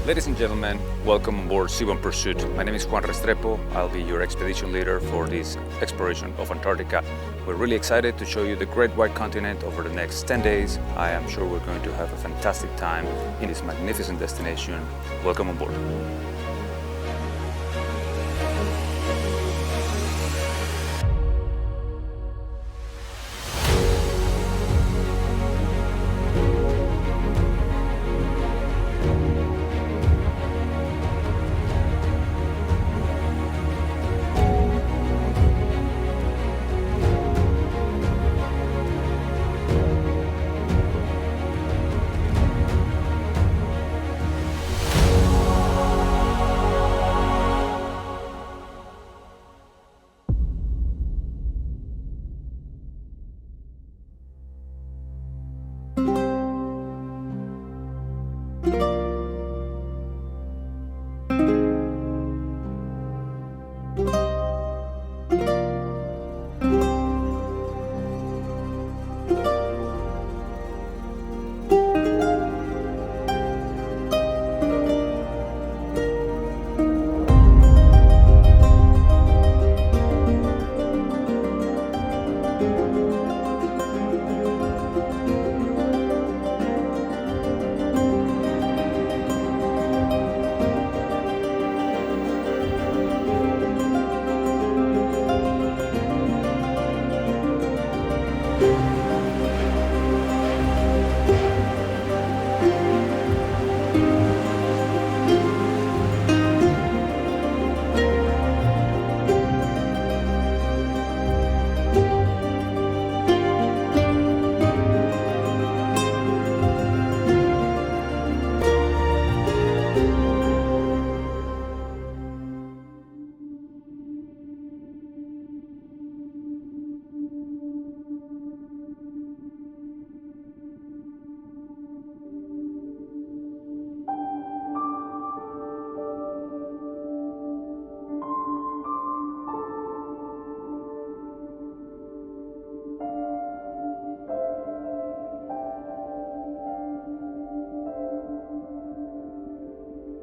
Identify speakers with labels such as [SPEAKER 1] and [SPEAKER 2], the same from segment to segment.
[SPEAKER 1] Ladies and gentlemen, welcome on board Seabourn Pursuit. My name is Juan Restrepo. I'll be your expedition leader for this exploration of Antarctica. We're really excited to show you the Great White Continent over the next 10 days. I am sure we're going to have a fantastic time in this magnificent destination. Welcome on board.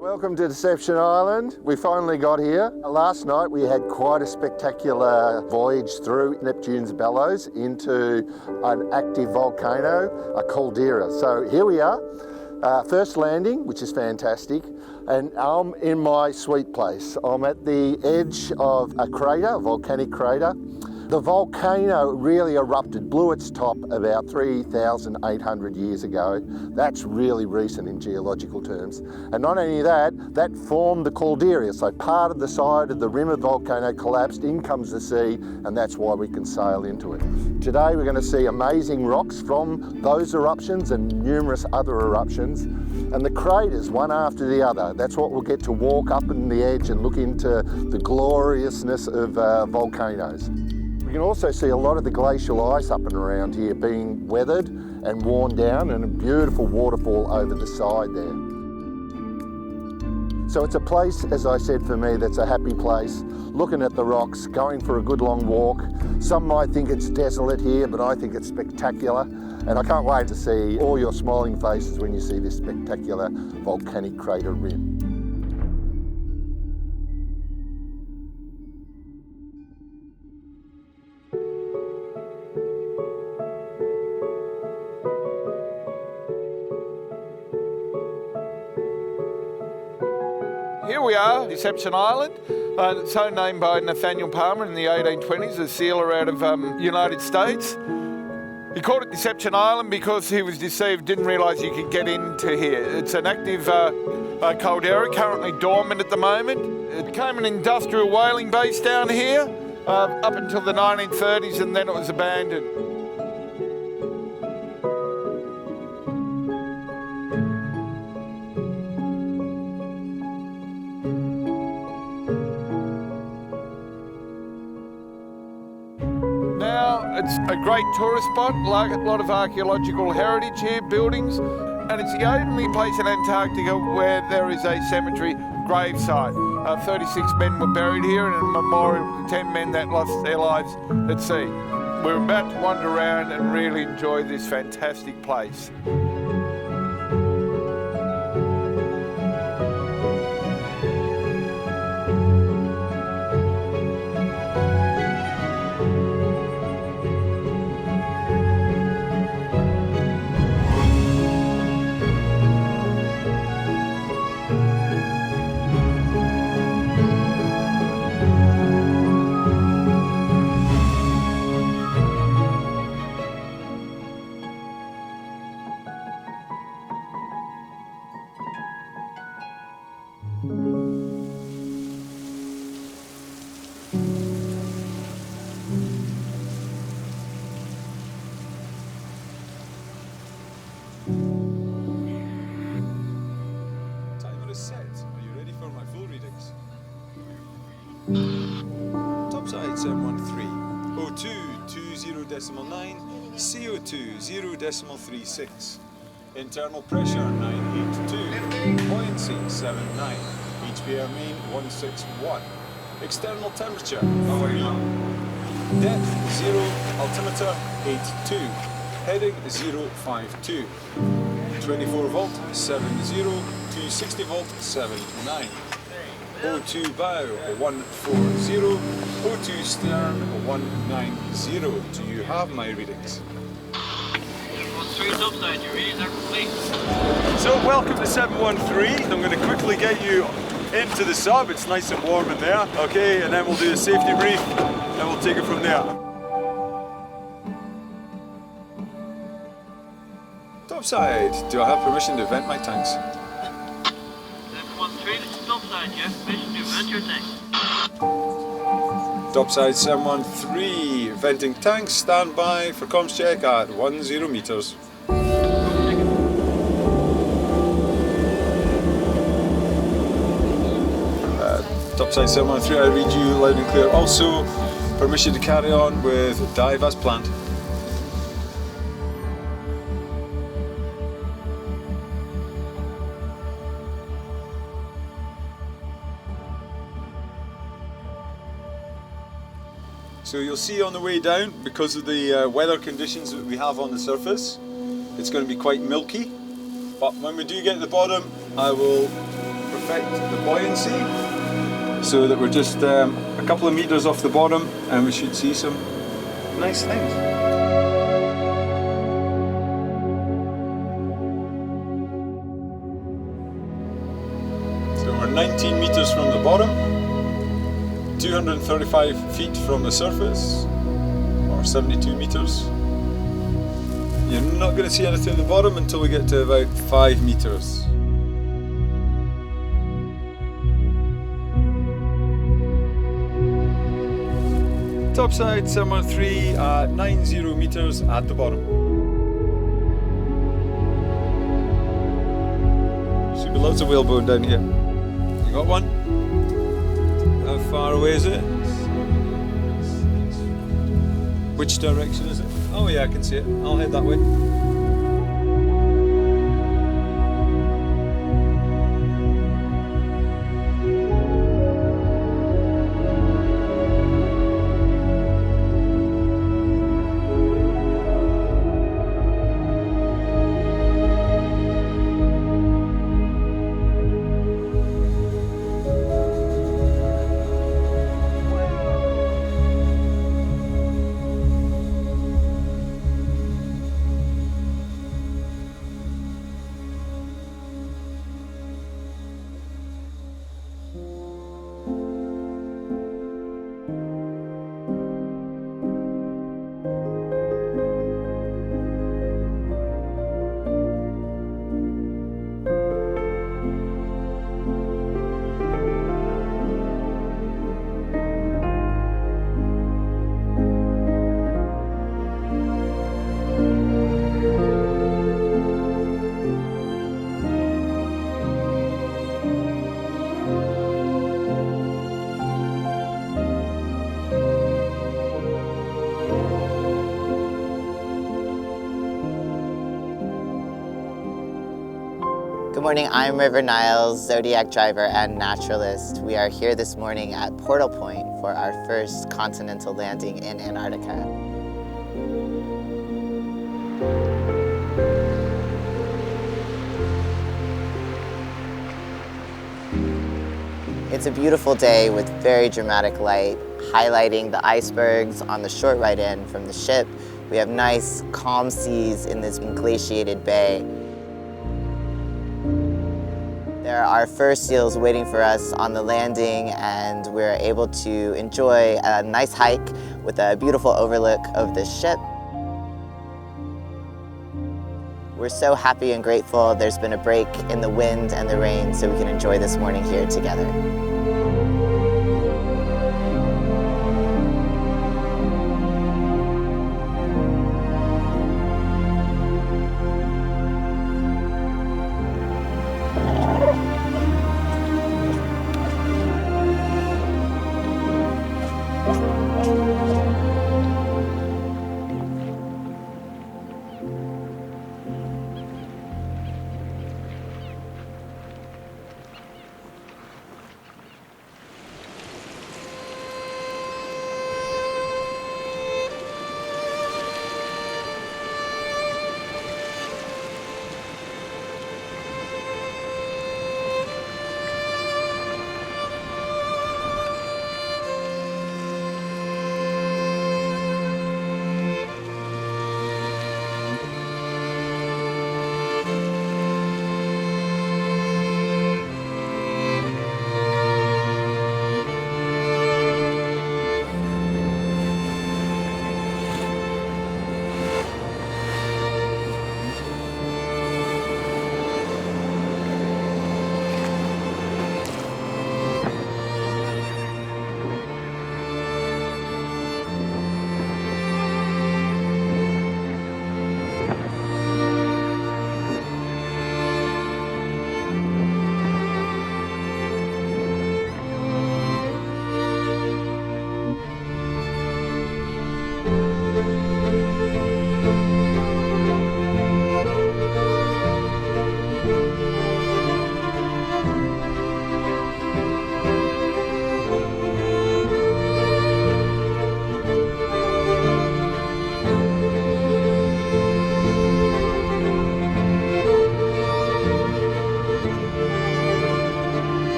[SPEAKER 2] Welcome to Deception Island. We finally got here. Last night we had quite a spectacular voyage through Neptune's bellows into an active volcano, a caldera. So here we are, first landing, which is fantastic, and I'm in my sweet place. I'm at the edge of a crater, a volcanic crater. The volcano really erupted, blew its top about 3,800 years ago. That's really recent in geological terms. And not only that, that formed the caldera. So part of the side of the rim of the volcano collapsed, in comes the sea, and that's why we can sail into it. Today we're going to see amazing rocks from those eruptions and numerous other eruptions. And the craters, one after the other. That's what we'll get to walk up on the edge and look into the gloriousness of volcanoes. We can also see a lot of the glacial ice up and around here being weathered and worn down, and a beautiful waterfall over the side there. So it's a place, as I said, for me, that's a happy place, looking at the rocks, going for a good long walk. Some might think it's desolate here, but I think it's spectacular. And I can't wait to see all your smiling faces when you see this spectacular volcanic crater rim.
[SPEAKER 3] Here we are, Deception Island, so named by Nathaniel Palmer in the 1820s, a sealer out of United States. He called it Deception Island because he was deceived, didn't realise you could get into here. It's an active caldera, currently dormant at the moment. It became an industrial whaling base down here up until the 1930s, and then it was abandoned. It's a great tourist spot, like a lot of archaeological heritage here, buildings, and it's the only place in Antarctica where there is a cemetery gravesite. 36 men were buried here, and a memorial to 10 men that lost their lives at sea. We're about to wander around and really enjoy this fantastic place.
[SPEAKER 4] Timer is set. Are you ready for my full readings? Topside 713, O2 20.9, CO2 0.36, internal pressure 982, buoyancy 79, HPR main 161, external temperature 3, depth 0, altimeter 82, heading 052, 24 volt 70 to 60 volt 79. O2 bow 140, O2 stern 190. Do you have my readings?
[SPEAKER 5] Straight topside, your readings are complete.
[SPEAKER 4] So welcome to 713. I'm going to quickly get you into the sub. It's nice and warm in there. Okay, and then we'll do a safety brief and we'll take it from there. Topside, do I have permission to vent my tanks?
[SPEAKER 5] 713 is topside, you have permission to vent your tanks.
[SPEAKER 4] Topside 713, venting tanks, stand by for comms check at 10 meters. Topside 713, I read you loud and clear. Also, permission to carry on with dive as planned. So you'll see on the way down, because of the weather conditions that we have on the surface, it's going to be quite milky. But when we do get to the bottom, I will perfect the buoyancy so that we're just a couple of meters off the bottom and we should see some nice things. So we're 19 meters from the bottom. 235 feet from the surface, or 72 meters. You're not going to see anything at the bottom until we get to about 5 meters. Topside 713 at 90 meters at the bottom. Should be lots of whalebone down here. You got one? How far away is it? Which direction is it? Oh yeah, I can see it. I'll head that way.
[SPEAKER 6] Good morning, I'm River Niles, Zodiac driver and naturalist. We are here this morning at Portal Point for our first continental landing in Antarctica. It's a beautiful day with very dramatic light, highlighting the icebergs on the short ride in from the ship. We have nice, calm seas in this glaciated bay. There are fur seals waiting for us on the landing, and we're able to enjoy a nice hike with a beautiful overlook of the ship. We're so happy and grateful there's been a break in the wind and the rain so we can enjoy this morning here together.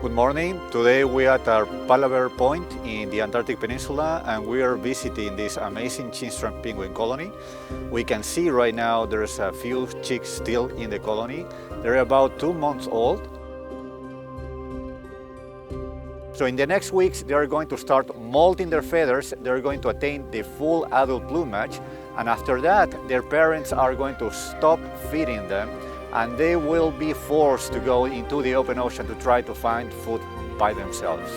[SPEAKER 7] Good morning. Today we are at our Palaver Point in the Antarctic Peninsula and we are visiting this amazing chinstrap penguin colony. We can see right now there's a few chicks still in the colony. They're about 2 months old. So in the next weeks they are going to start molting their feathers. They're going to attain the full adult plumage, and after that their parents are going to stop feeding them and they will be forced to go into the open ocean to try to find food by themselves.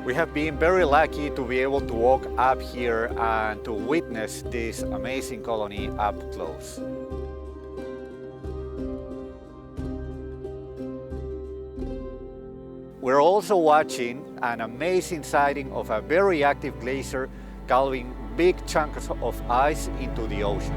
[SPEAKER 7] We have been very lucky to be able to walk up here and to witness this amazing colony up close. We're also watching an amazing sighting of a very active glacier calving big chunks of ice into the ocean.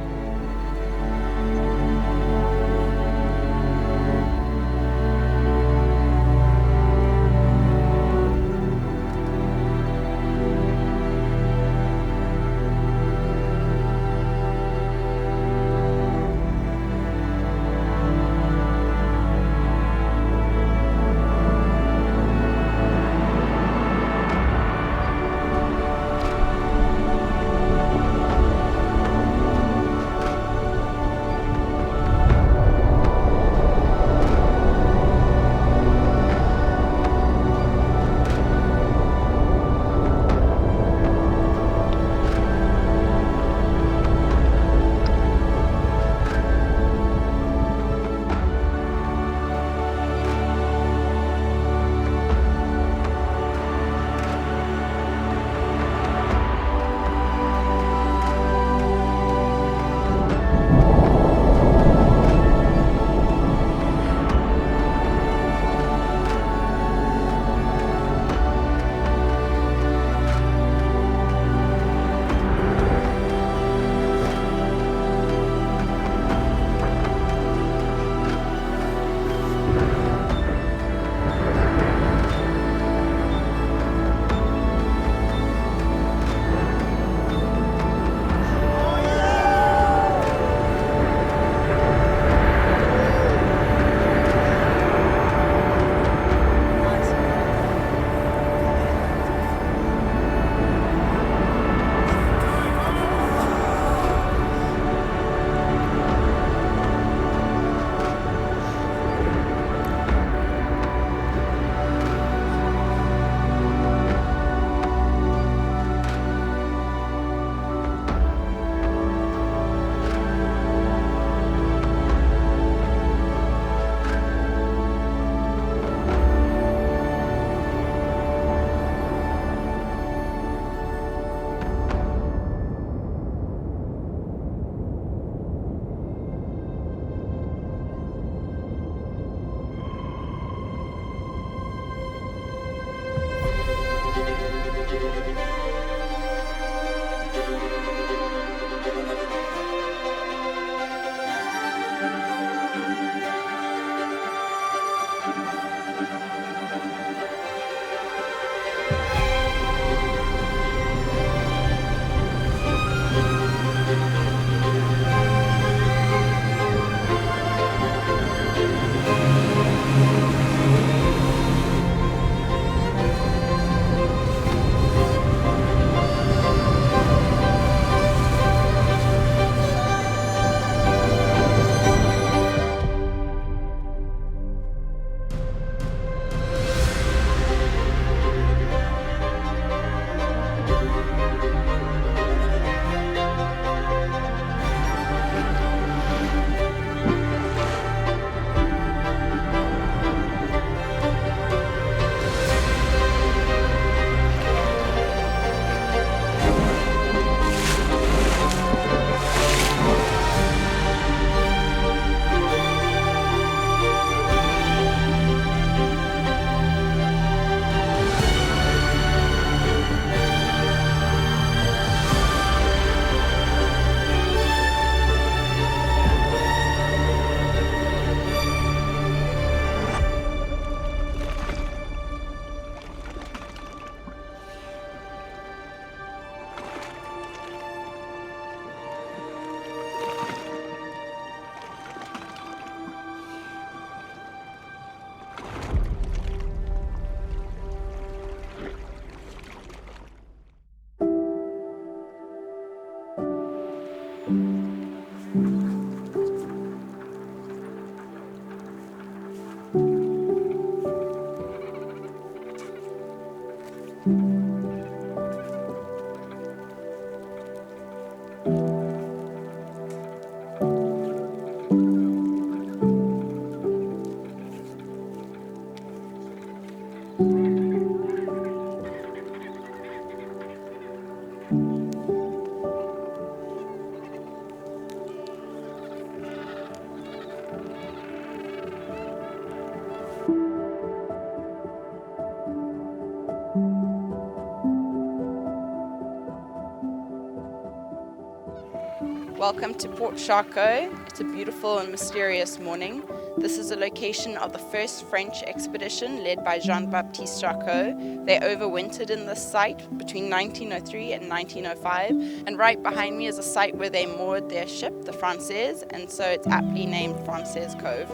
[SPEAKER 8] Welcome to Port Charcot. It's a beautiful and mysterious morning. This is a location of the first French expedition led by Jean-Baptiste Charcot. They overwintered in this site between 1903 and 1905, and right behind me is a site where they moored their ship, the Française, and so it's aptly named Française Cove.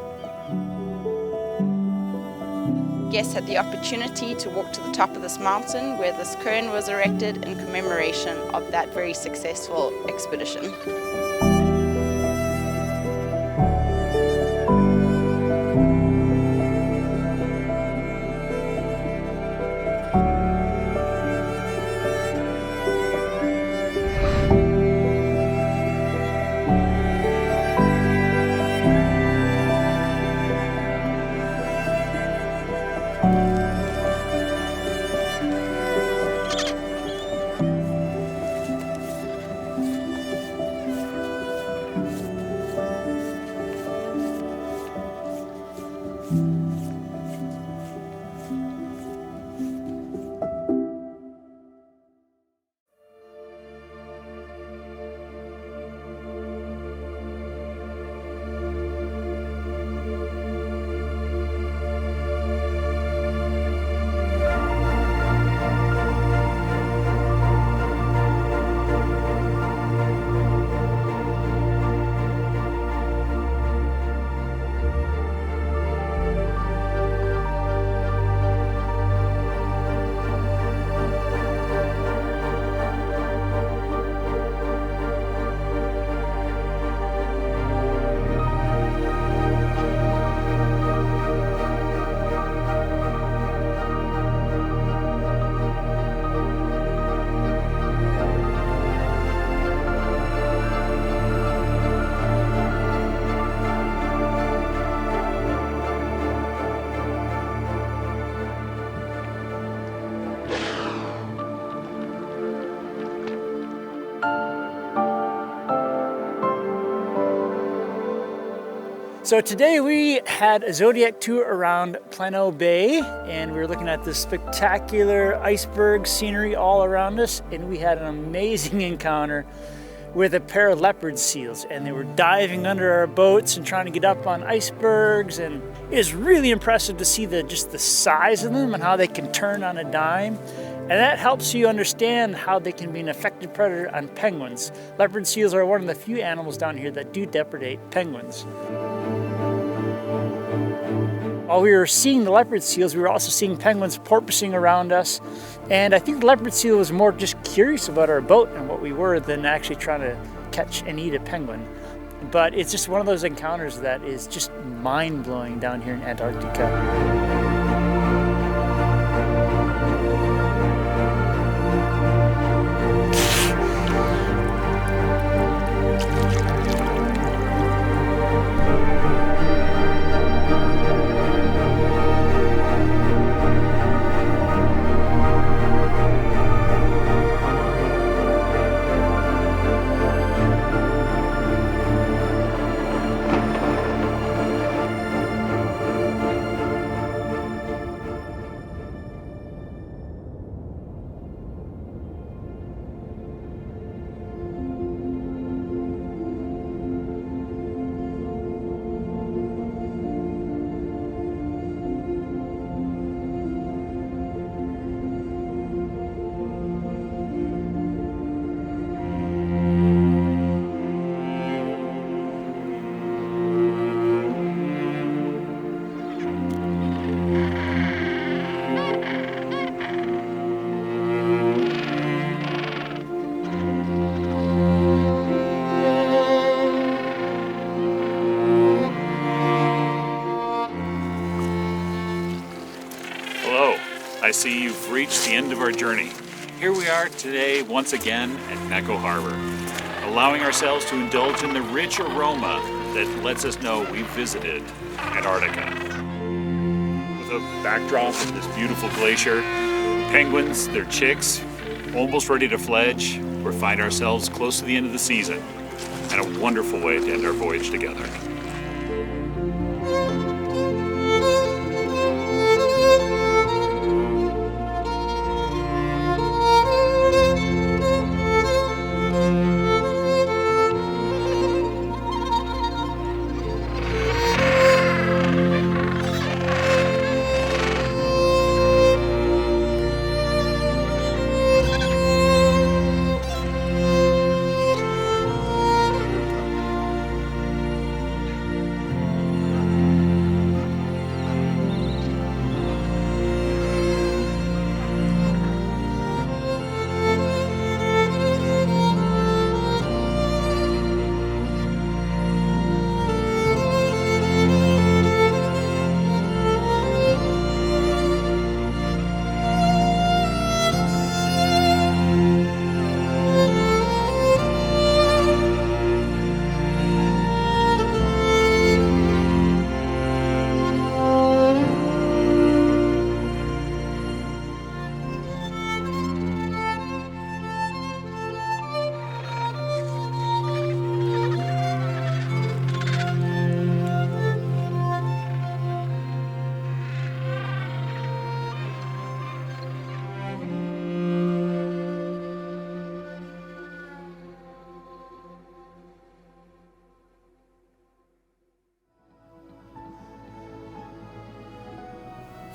[SPEAKER 8] Guests had the opportunity to walk to the top of this mountain where this cairn was erected in commemoration of that very successful expedition.
[SPEAKER 9] So today we had a Zodiac tour around Plano Bay, and we were looking at this spectacular iceberg scenery all around us, and we had an amazing encounter with a pair of leopard seals, and they were diving under our boats and trying to get up on icebergs, and it was really impressive to see just the size of them and how they can turn on a dime. And that helps you understand how they can be an effective predator on penguins. Leopard seals are one of the few animals down here that do depredate penguins. While we were seeing the leopard seals, we were also seeing penguins porpoising around us. And I think the leopard seal was more just curious about our boat and what we were than actually trying to catch and eat a penguin. But it's just one of those encounters that is just mind-blowing down here in Antarctica.
[SPEAKER 10] I see you've reached the end of our journey. Here we are today once again at Neko Harbor, allowing ourselves to indulge in the rich aroma that lets us know we've visited Antarctica. With a backdrop of this beautiful glacier, penguins, their chicks, almost ready to fledge, we find ourselves close to the end of the season, and a wonderful way to end our voyage together.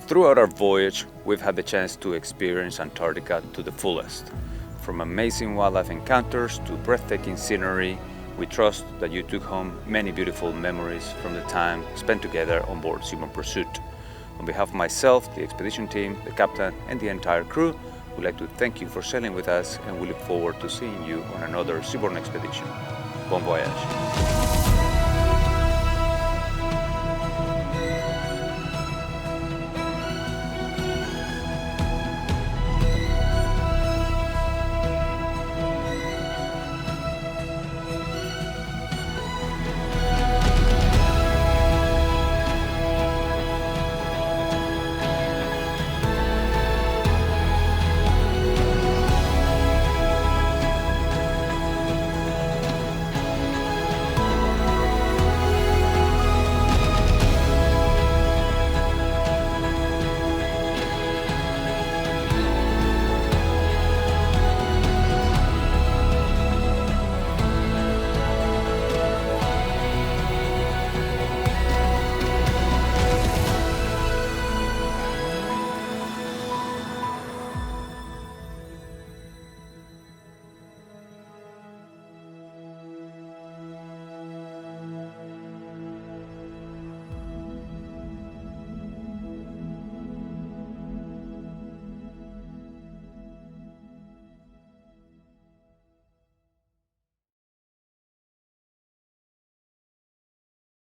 [SPEAKER 1] Throughout our voyage, we've had the chance to experience Antarctica to the fullest. From amazing wildlife encounters to breathtaking scenery, we trust that you took home many beautiful memories from the time spent together on board Seabourn Pursuit. On behalf of myself, the expedition team, the captain, and the entire crew, we'd like to thank you for sailing with us, and we look forward to seeing you on another Seabourn expedition. Bon voyage.